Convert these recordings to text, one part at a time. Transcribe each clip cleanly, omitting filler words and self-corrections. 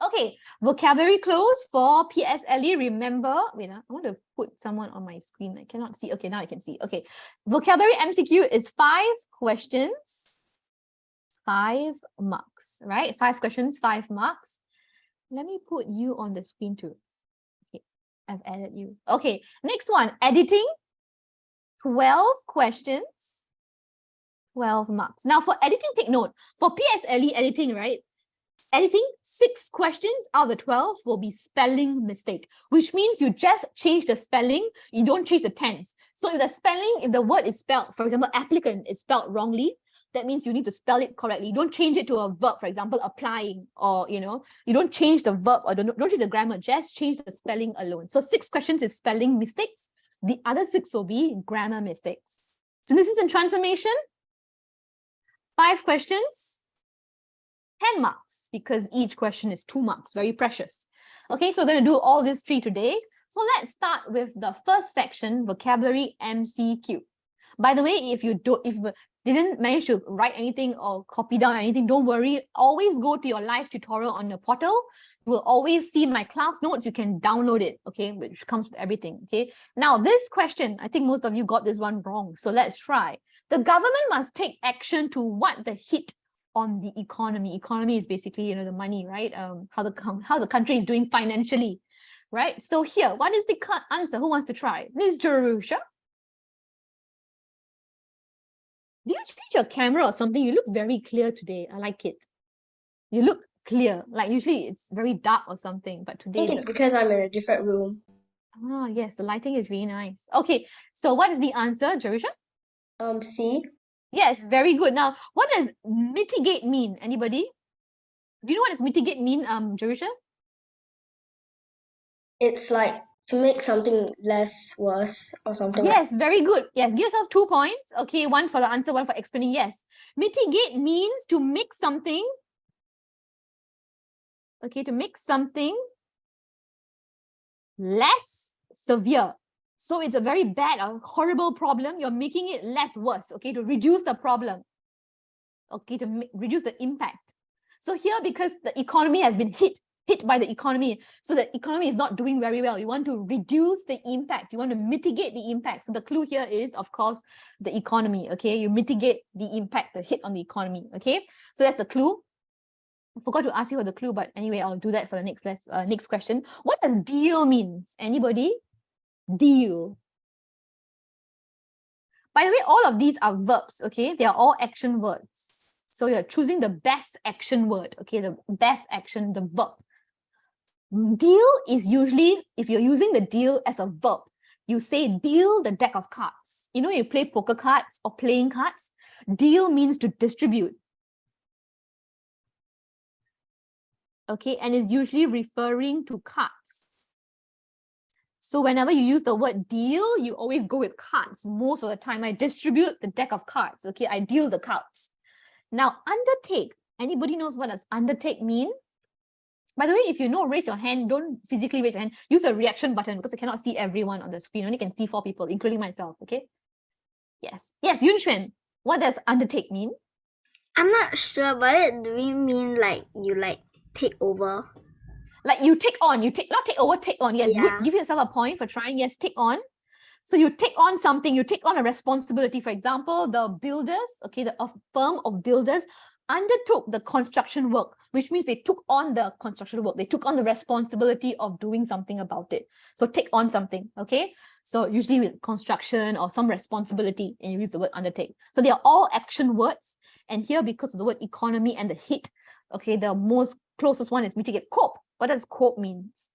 Okay, vocabulary close for PSLE. Remember, wait, I want to put someone on my screen. I cannot see. Okay, now I can see. Okay, vocabulary MCQ is 5 questions, 5 marks, right? 5 questions, 5 marks. Let me put you on the screen too. Okay, I've added you. Okay, next one, editing. 12 questions, 12 marks. Now for editing, take note. For PSLE editing, right? Editing, 6 questions out of the 12 will be spelling mistake, which means you just change the spelling, you don't change the tense. So if the spelling, if the word is spelled, for example, applicant is spelled wrongly, that means you need to spell it correctly. You don't change it to a verb, for example, applying, or you don't change the verb or don't change the grammar, just change the spelling alone. So 6 questions is spelling mistakes. The other 6 will be grammar mistakes. Synthesis and transformation, 5 questions, 10 marks, because each question is 2 marks, very precious. Okay, so we're going to do all these 3 today. So let's start with the first section, vocabulary MCQ. By the way, if you didn't manage to write anything or copy down anything, don't worry. Always go to your live tutorial on your portal. You will always see my class notes. You can download it, okay, which comes with everything, okay? Now, this question, I think most of you got this one wrong. So let's try. The government must take action to what the hit on the economy. Economy is basically, the money, right? How the country is doing financially, right? So here, what is the answer? Who wants to try? Ms. Jerusha? Do you change your camera or something? You look very clear today. I like it. You look clear. Like usually it's very dark or something, but today I think it's because I'm in a different room. Oh, yes, the lighting is really nice. Okay, so what is the answer, Jerusha? C. Yes, very good. Now, what does mitigate mean? Anybody? Do you know what does mitigate mean, Jerusha? It's like to make something less worse or something. Yes, very good. Yes, give yourself 2 points. Okay, 1 for the answer, 1 for explaining. Yes, mitigate means to make something. Okay, to make something less severe. So it's a very bad or horrible problem. You're making it less worse. Okay, to reduce the problem. Okay, to reduce the impact. So here, because the economy has been hit by the economy, so the economy is not doing very well, you want to reduce the impact, you want to mitigate the impact. So the clue here is, of course, the economy. Okay, you mitigate the impact, the hit on the economy. Okay, so that's the clue. I forgot to ask you for the clue, but anyway, I'll do that for the next question. What does deal means? Anybody? Deal. By the way, all of these are verbs. Okay, they are all action words. So you're choosing the best action word. Okay, the best action, the verb. Deal is usually, if you're using the deal as a verb, you say deal the deck of cards. You play poker cards or playing cards. Deal means to distribute. Okay, and is usually referring to cards. So whenever you use the word deal, you always go with cards. Most of the time, I distribute the deck of cards. Okay, I deal the cards. Now, undertake. Anybody knows what does undertake mean? By the way, if you know, raise your hand. Don't physically raise your hand. Use the reaction button because I cannot see everyone on the screen. I only can see 4 people, including myself. Okay. Yes. Yes, Yunxuan. What does undertake mean? I'm not sure, but do we mean like you take over? Like you take on. Not take over, take on. Yes, Yeah. good. Give yourself a point for trying. Yes, take on. So you take on something. You take on a responsibility. For example, the builders, okay, a firm of builders undertook the construction work, which means they took on the construction work. They took on the responsibility of doing something about it. So take on something, okay? So usually with construction or some responsibility, and you use the word undertake. So they are all action words. And here, because of the word economy and the hit, okay, the most closest one is mitigate. Cope. What does cope means?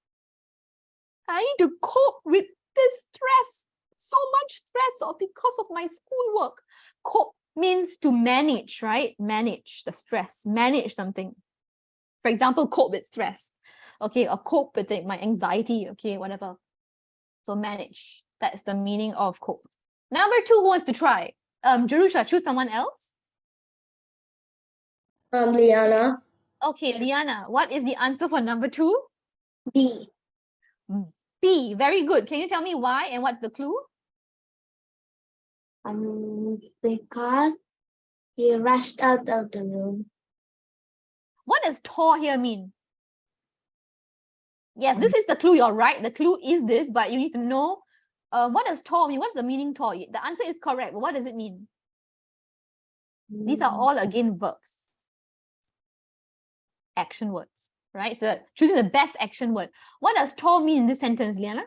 I need to cope with this stress. So much stress or because of my schoolwork. Cope means to manage, right? Manage the stress, manage something. For example, cope with stress, okay, or cope with my anxiety, okay, whatever. So manage, that's the meaning of cope. Number 2, who wants to try? Jerusha, choose someone else. Liana. Okay, Liana, what is the answer for number 2? B. B, very good. Can you tell me why and what's the clue? Because he rushed out of the room. What does tore here mean? Yes, this is the clue. You're right. The clue is this, but you need to know what does tall mean? What's the meaning tall? The answer is correct, but what does it mean? These are all again verbs. Action words, right? So choosing the best action word. What does tall mean in this sentence, Liana?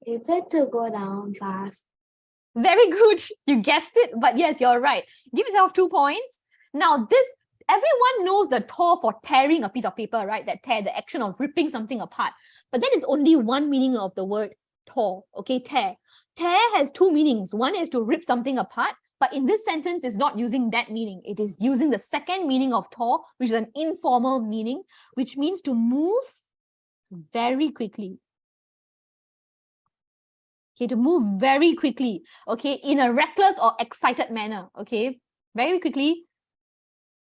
Is it to go down fast? Very good. You guessed it, but yes, you're right. Give yourself 2 points. Now, everyone knows the tore for tearing a piece of paper, right? That tear, the action of ripping something apart. But that is only one meaning of the word tore, okay? Tear. Tear has 2 meanings. One is to rip something apart, but in this sentence, it's not using that meaning. It is using the second meaning of tore, which is an informal meaning, which means to move very quickly. Okay, to move very quickly, okay, in a reckless or excited manner, okay, very quickly.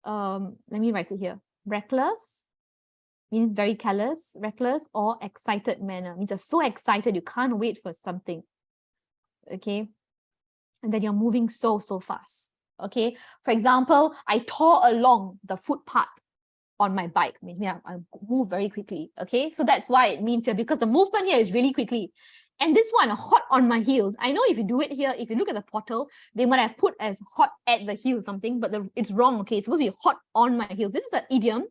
Let me write it here. Reckless means very careless, reckless or excited manner means you're so excited you can't wait for something, okay, and then you're moving so fast, okay. For example, I tore along the footpath on my bike. Yeah, I move very quickly, okay. So that's why it means here, because the movement here is really quickly. And this one, hot on my heels. I know if you do it here, if you look at the portal, they might have put as hot at the heels something, but it's wrong, okay? It's supposed to be hot on my heels. This is an idiom.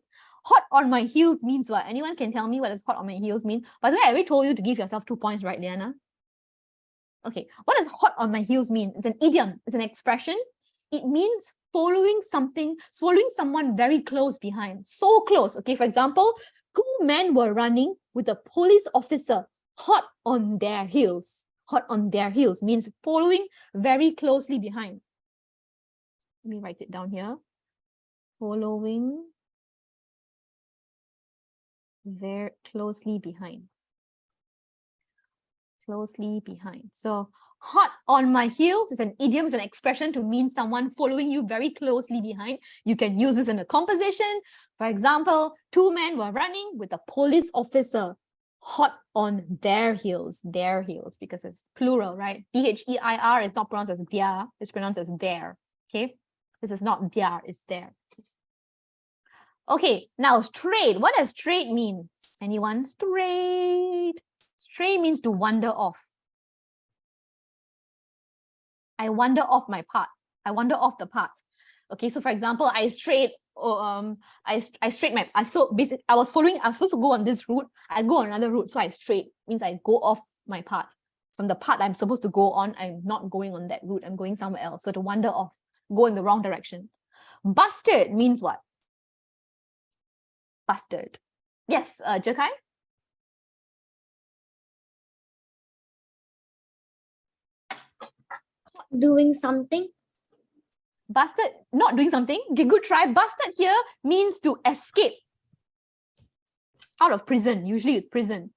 Hot on my heels means what? Anyone can tell me what does hot on my heels mean? By the way, I already told you to give yourself 2 points, right, Liana? Okay, what does hot on my heels mean? It's an idiom. It's an expression. It means following someone very close behind. So close, okay? For example, 2 men were running with a police officer hot on their heels. Hot on their heels means following very closely behind. Let me write it down here. Following very closely behind. Closely behind. So hot on my heels is an idiom, is an expression to mean someone following you very closely behind. You can use this in a composition. For example, 2 men were running with a police officer hot on their heels, because it's plural, right? Their is not pronounced as their, it's pronounced as their, okay? This is not their, it's there. Okay, now straight. What does straight mean? Anyone? Straight. Stray means to wander off. I wander off my path. I wander off the path. Okay, so for example, I strayed. I strayed so basically I was supposed to go on this route. I go on another route, so I strayed means I go off my path. From the path I'm supposed to go on, I'm not going on that route. I'm going somewhere else. So to wander off, go in the wrong direction. Busted means what? Busted. Yes, Jekai? Doing something. Busted, not doing something. Okay, good try. Busted here means to escape out of prison, usually it's prison.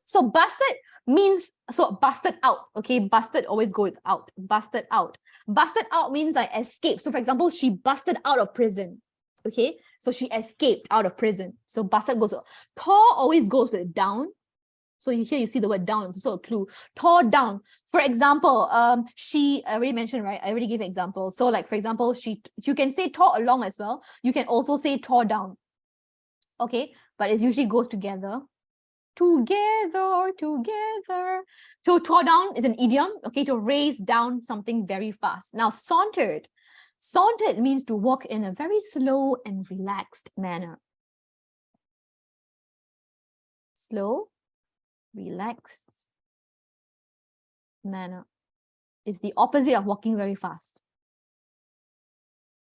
So busted means, so busted out, okay? Busted always go with out, busted out. Busted out means I escaped. So for example, she busted out of prison, okay? So she escaped out of prison. So busted goes, tore always goes with down. So here you see the word down, it's also a clue. Tore down. For example, I already mentioned, right? I already gave an example. So like, for example, you can say tore along as well. You can also say tore down. Okay, but it usually goes together. Together. So tore down is an idiom, okay, to raise down something very fast. Now sauntered. Sauntered means to walk in a very slow and relaxed manner. Slow, relaxed manner is the opposite of walking very fast.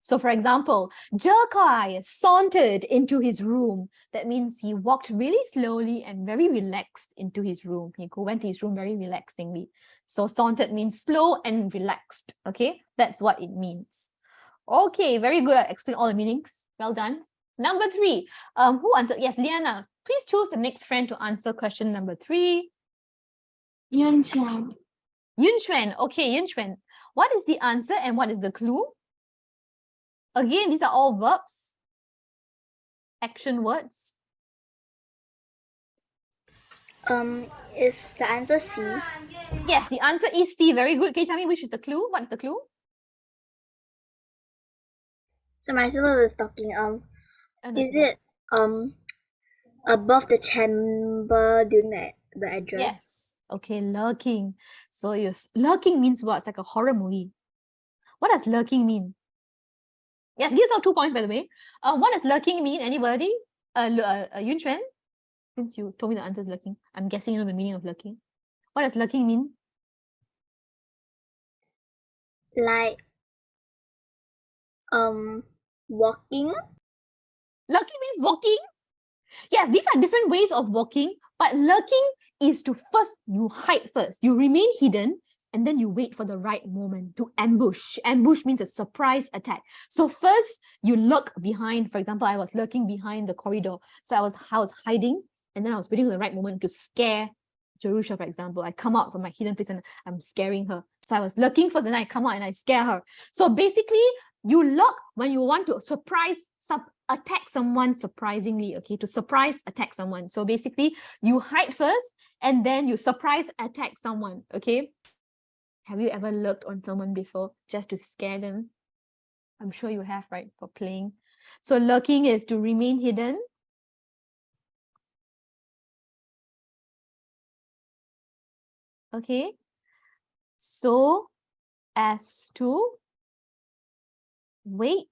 So for example, Jekai sauntered into his room. That means he walked really slowly and very relaxed into his room. He went to his room very relaxingly. So sauntered means slow and relaxed. Okay, that's what it means. Okay, very good. I explained all the meanings. Well done. Number 3. Who answered? Yes, Liana. Please choose the next friend to answer question number 3. Yunchuan. Yunchuan. Okay, Yunchuan. What is the answer and what is the clue? Again, these are all verbs, action words. Is the answer C? Yes, the answer is C. Very good. Can you tell me which is the clue? What is the clue? So Marcelo was talking. Oh, no, Is it's it above the chamber during the address? yes. Okay, lurking. So lurking means what? It's like a horror movie. What does lurking mean? Yes, gives out 2 points, by the way. What does lurking mean? Anybody? Yun Xuan? Since you told me the answer is lurking, I'm guessing you know the meaning of lurking. What does lurking mean? Like walking. Lurking means walking. Yes, these are different ways of walking, but lurking is to first, you hide first. You remain hidden, and then you wait for the right moment to ambush. Ambush means a surprise attack. So first, you lurk behind. For example, I was lurking behind the corridor. So I was hiding, and then I was waiting for the right moment to scare Jerusha, for example. I come out from my hidden place and I'm scaring her. So I was lurking first, and I come out and I scare her. So basically, you lurk when you want to attack someone surprisingly, okay, to surprise attack someone. So basically, you hide first and then you surprise attack someone, okay? Have you ever lurked on someone before just to scare them? I'm sure you have, right, for playing. So lurking is to remain hidden. Okay, so as to wait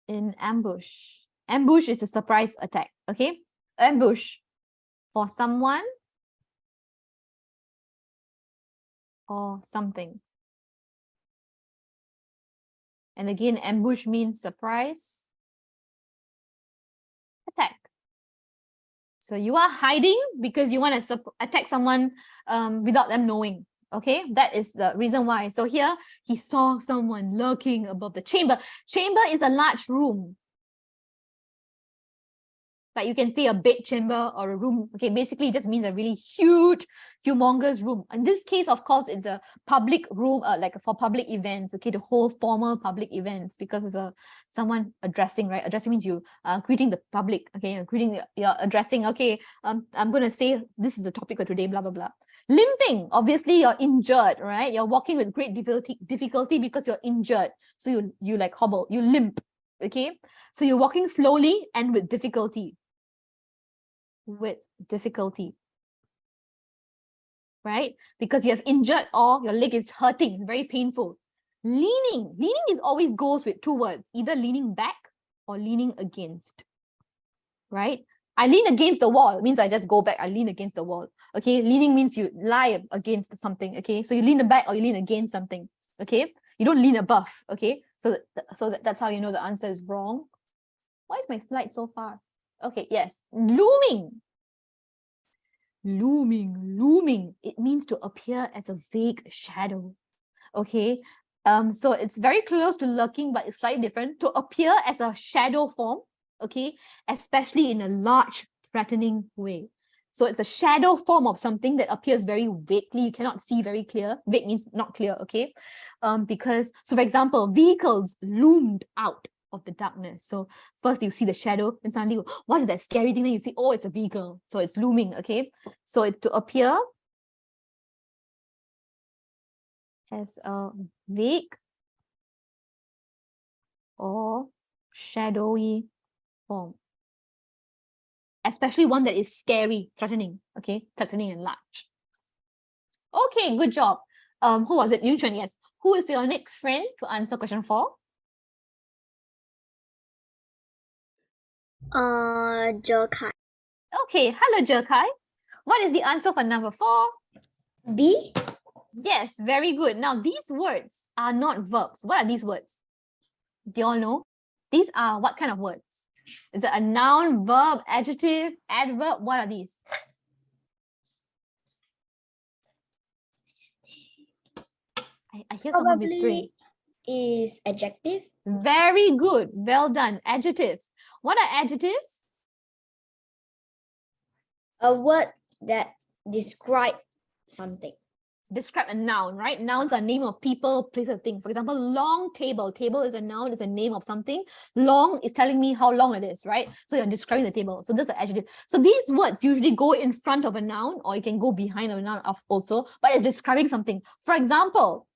in ambush. Ambush is a surprise attack, okay? Ambush for someone or something. And again, ambush means surprise attack. So you are hiding because you want to attack someone without them knowing. Okay, that is the reason why. So here he saw someone lurking above the chamber. Chamber is a large room. Like you can see a bed chamber or a room. Okay, basically it just means a really huge, humongous room. In this case, of course, it's a public room, like for public events, okay, to hold formal public events, because it's someone addressing, right? Addressing means you greeting the public, okay, you're addressing, okay, I'm going to say this is the topic for today, blah, blah, blah. Limping, obviously you're injured, right? You're walking with great difficulty because you're injured. So you like hobble, you limp, okay? So you're walking slowly and with difficulty. Right? Because you have injured or your leg is hurting, very painful. Leaning is always goes with 2 words, either leaning back or leaning against, right? I lean against the wall, means I just go back, I lean against the wall, okay? Leaning means you lie against something, okay? So you lean back or you lean against something, okay? You don't lean above, okay? So that's how you know the answer is wrong. Why is my slide so fast? Okay, yes, looming. It means to appear as a vague shadow. Okay, so it's very close to lurking, but it's slightly different. To appear as a shadow form, okay, especially in a large, threatening way. So it's a shadow form of something that appears very vaguely. You cannot see very clear. Vague means not clear, okay? So for example, vehicles loomed out of the darkness. So first you see the shadow, and suddenly, what is that scary thing? Then you see, oh, it's a vehicle. So it's looming, okay? So to appear as a vague or shadowy form. Especially one that is scary, threatening, okay? Threatening and large. Okay, good job. Who was it? Yun Xuan, yes. Who is your next friend to answer question 4? Jokai. Okay, hello Jerkai. What is the answer for number 4? B. Yes, very good. Now, these words are not verbs. What are these words? Do you all know? These are what kind of words? Is it a noun, verb, adjective, adverb? What are these? I hear someone whispering. Is adjective. Very good. Well done. Adjectives. What are adjectives? A word that describe something. Describe a noun, right? Nouns are name of people, place, or thing. For example, long table. Table is a noun, is a name of something. Long is telling me how long it is, right? So you're describing the table. So that's an adjective. So these words usually go in front of a noun, or you can go behind a noun also, but it's describing something. For example,